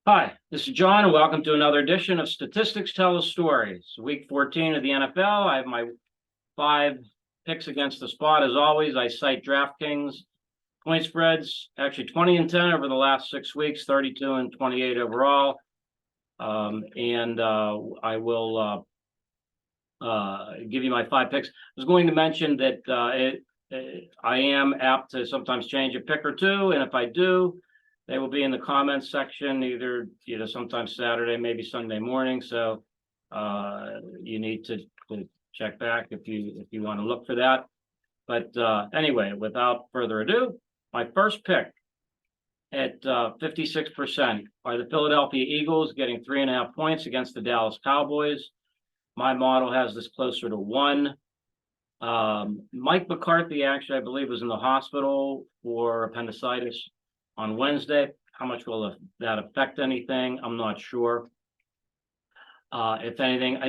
Hi, this is John, and welcome to another edition of Statistics Tell a Story. It's week 14 of the NFL. I have my 5 picks against the spot. As always, I cite DraftKings point spreads, actually 20 and 10 over the last 6 weeks, 32 and 28 overall. I will give you my 5 picks. I was going to mention that I am apt to sometimes change a pick or two, and if I do, they will be in the comments section, either sometime Saturday, maybe Sunday morning. So you need to check back if you want to look for that. But anyway, without further ado, my first pick at 56% are the Philadelphia Eagles, getting 3.5 points against the Dallas Cowboys. My model has this closer to 1. Mike McCarthy, actually, I believe, was in the hospital for appendicitis on Wednesday. How much will that affect anything? I'm not sure. If anything,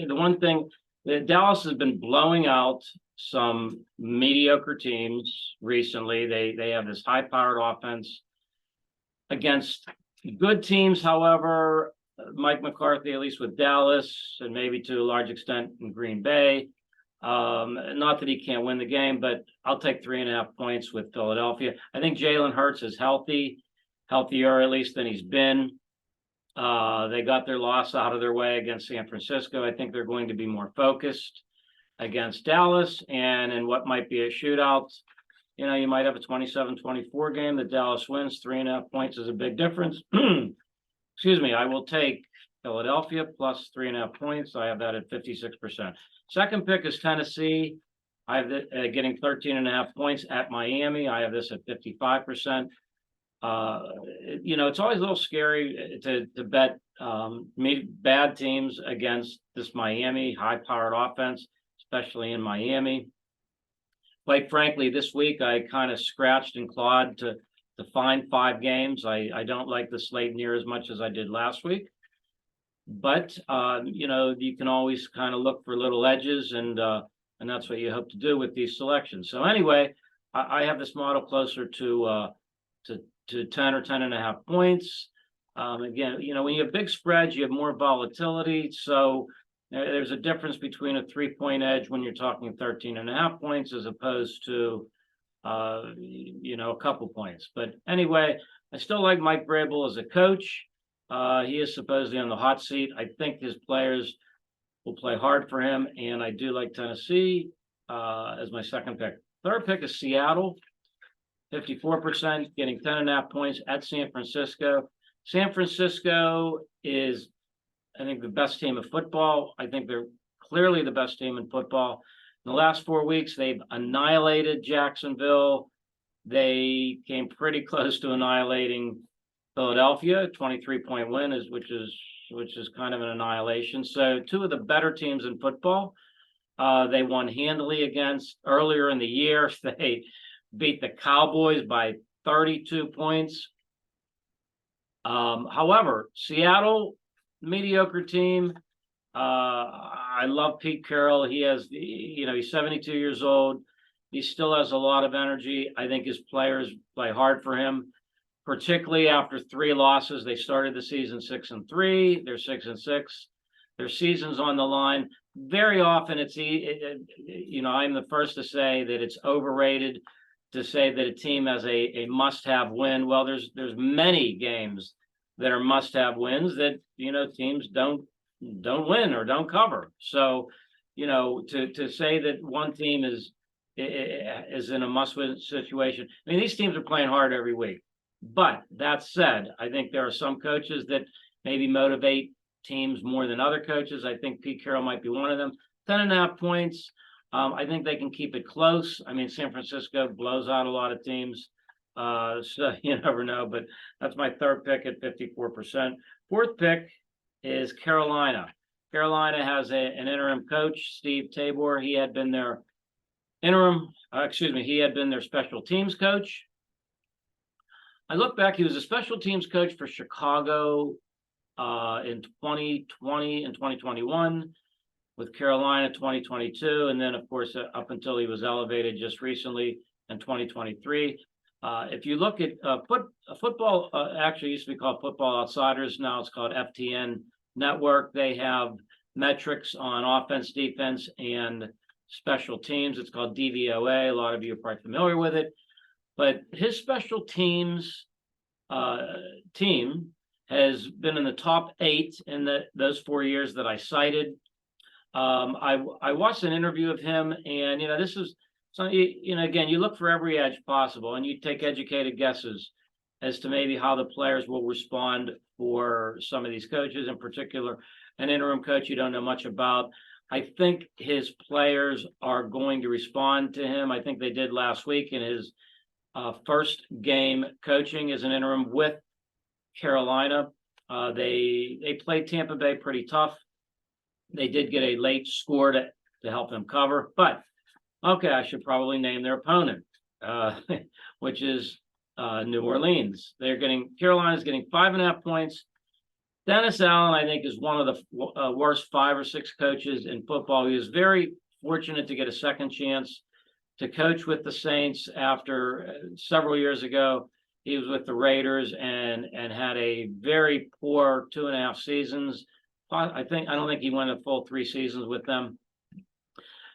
the one thing that Dallas has been blowing out some mediocre teams recently. They have this high-powered offense against good teams. However, Mike McCarthy, at least with Dallas, and maybe to a large extent in Green Bay, not that he can't win the game, but I'll take 3.5 points with Philadelphia. I think Jalen Hurts is healthier at least than he's been. They got their loss out of their way against San Francisco. I think they're going to be more focused against Dallas, and in what might be a shootout, you might have a 27-24 game that Dallas wins. 3.5 points is a big difference. Excuse me. I will take Philadelphia plus 3.5 points. I have that at 56%. Second pick is Tennessee. I have getting 13.5 points at Miami. I have this at 55%. It's always a little scary to bet bad teams against this Miami high-powered offense, especially in Miami. Quite frankly, this week I kind of scratched and clawed to find 5 games. I don't like the slate near as much as I did last week. But you can always kind of look for little edges, and that's what you hope to do with these selections. So anyway, I have this model closer to 10 or 10.5 points. Again, when you have big spreads, you have more volatility. So there's a difference between a 3-point edge when you're talking 13.5 points as opposed to a couple points. But anyway, I still like Mike Vrabel as a coach. He is supposedly on the hot seat. I think his players will play hard for him, and I do like Tennessee as my second pick. Third pick is Seattle, 54%, getting 10.5 points at San Francisco. San Francisco is, I think, the best team of football. I think they're clearly the best team in football. In the last 4 weeks, they've annihilated Jacksonville. They came pretty close to annihilating Philadelphia. 23-point win which is kind of an annihilation. So 2 of the better teams in football, they won handily against earlier in the year. They beat the Cowboys by 32 points. However, Seattle, mediocre team. I love Pete Carroll. He's 72 years old. He still has a lot of energy. I think his players play hard for him, particularly after 3 losses. They started the season 6-3. They're 6-6. Their season's on the line. Very often, I'm the first to say that it's overrated to say that a team has a must-have win. Well, there's many games that are must-have wins that teams don't win or don't cover. So to say that one team is in a must-win situation. I mean, these teams are playing hard every week. But that said, I think there are some coaches that maybe motivate teams more than other coaches. I think Pete Carroll might be one of them. 10.5 points. I think they can keep it close. I mean, San Francisco blows out a lot of teams. So you never know, but that's my third pick at 54%. Fourth pick is Carolina. Carolina has an interim coach, Steve Tabor. He had been their he had been their special teams coach. I look back, he was a special teams coach for Chicago in 2020 and 2021, with Carolina 2022, and then, of course, up until he was elevated just recently in 2023. If you look at football, actually used to be called Football Outsiders. Now it's called FTN Network. They have metrics on offense, defense, and special teams. It's called DVOA. A lot of you are probably familiar with it. But his special teams team has been in the top 8 in those 4 years that I cited. I watched an interview of him, and this is so again, you look for every edge possible, and you take educated guesses as to maybe how the players will respond for some of these coaches, in particular an interim coach you don't know much about. I think his players are going to respond to him. I think they did last week in his first game coaching as an interim with Carolina. They played Tampa Bay pretty tough. They did get a late score to help them cover, but okay, I should probably name their opponent, which is New Orleans. Carolina's getting 5.5 points. Dennis Allen, I think, is one of the worst 5 or 6 coaches in football. He was very fortunate to get a second chance to coach with the Saints after several years ago. He was with the Raiders and had a very poor 2.5 seasons. I don't think he went a full 3 seasons with them.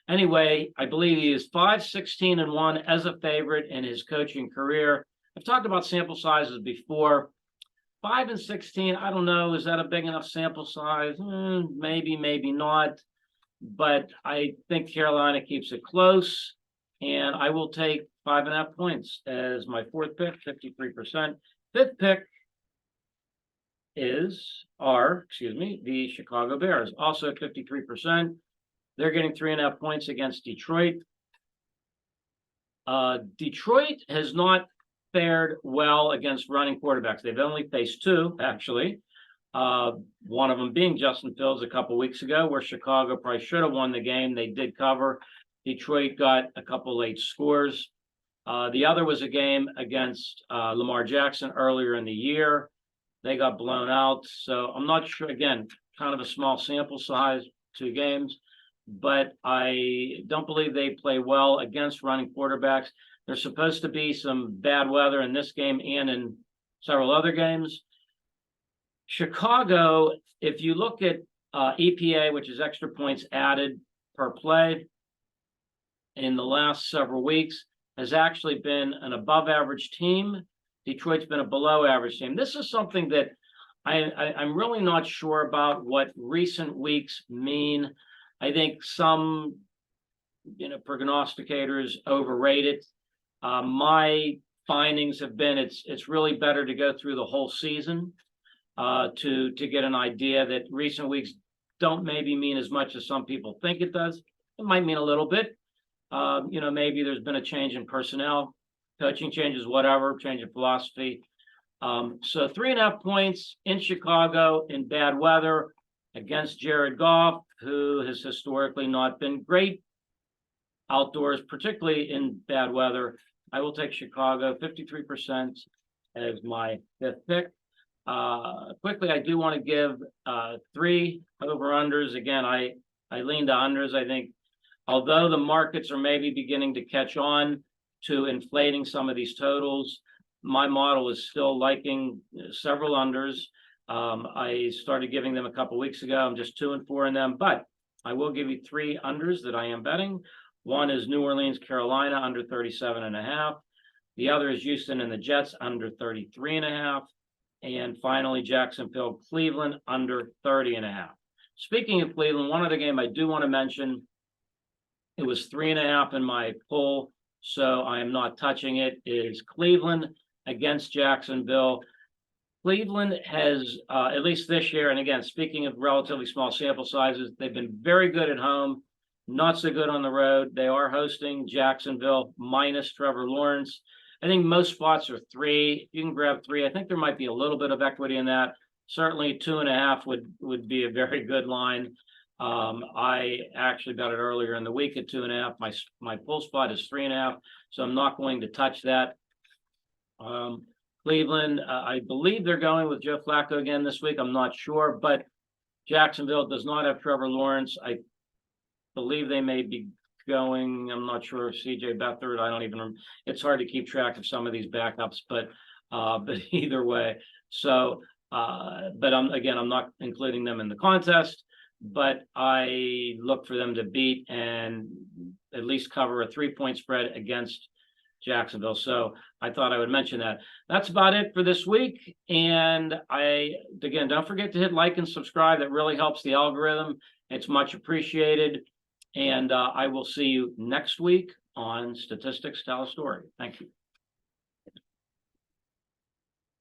Anyway, I believe he is 5-16-1 as a favorite in his coaching career. I've talked about sample sizes before. 5-16, I don't know. Is that a big enough sample size? Maybe, maybe not. But I think Carolina keeps it close, and I will take 5.5 points as my 4th pick, 53%. 5th pick the Chicago Bears, also 53%. They're getting 3.5 points against Detroit. Detroit has not fared well against running quarterbacks. They've only faced 2, actually. One of them being Justin Fields a couple weeks ago, where Chicago probably should have won the game. They did cover. Detroit got a couple late scores. The other was a game against Lamar Jackson earlier in the year. They got blown out. So I'm not sure, again, kind of a small sample size, 2 games. But I don't believe they play well against running quarterbacks. There's supposed to be some bad weather in this game and in several other games. Chicago, if you look at EPA, which is extra points added per play, in the last several weeks, has actually been an above average team. Detroit's been a below average team. This is something that I'm really not sure about what recent weeks mean. I think some, prognosticators overrate it. My findings have been it's really better to go through the whole season to get an idea that recent weeks don't maybe mean as much as some people think it does. It might mean a little bit. Maybe there's been a change in personnel, coaching changes, whatever, change in philosophy. So 3.5 points in Chicago in bad weather against Jared Goff, who has historically not been great outdoors, particularly in bad weather. I will take Chicago, 53% as my 5th pick. Quickly, I do want to give 3 over-unders. Again, I lean to unders. I think, although the markets are maybe beginning to catch on to inflating some of these totals, my model is still liking several unders. I started giving them a couple weeks ago. I'm just 2 and 4 in them, but I will give you 3 unders that I am betting. One is New Orleans, Carolina, under 37.5. The other is Houston and the Jets, under 33.5. And finally, Jacksonville, Cleveland, under 30.5. Speaking of Cleveland, one other game I do want to mention, it was 3.5 in my poll, so I am not touching it, is Cleveland against Jacksonville. Cleveland has, at least this year, and again, speaking of relatively small sample sizes, they've been very good at home, not so good on the road. They are hosting Jacksonville minus Trevor Lawrence. I think most spots are 3. You can grab 3. I think there might be a little bit of equity in that. Certainly 2.5 would be a very good line. I actually got it earlier in the week at 2.5. My full spot is 3.5, so I'm not going to touch that. Cleveland, I believe they're going with Joe Flacco again this week. I'm not sure, but Jacksonville does not have Trevor Lawrence. I believe they may be going. I'm not sure if CJ Beathard, I don't even, it's hard to keep track of some of these backups, but either way. So, but I'm not including them in the contest, but I look for them to beat and at least cover a 3-point spread against Jacksonville. So I thought I would mention that. That's about it for this week. And again, don't forget to hit like and subscribe. That really helps the algorithm. It's much appreciated. And I will see you next week on Statistics Tell a Story. Thank you.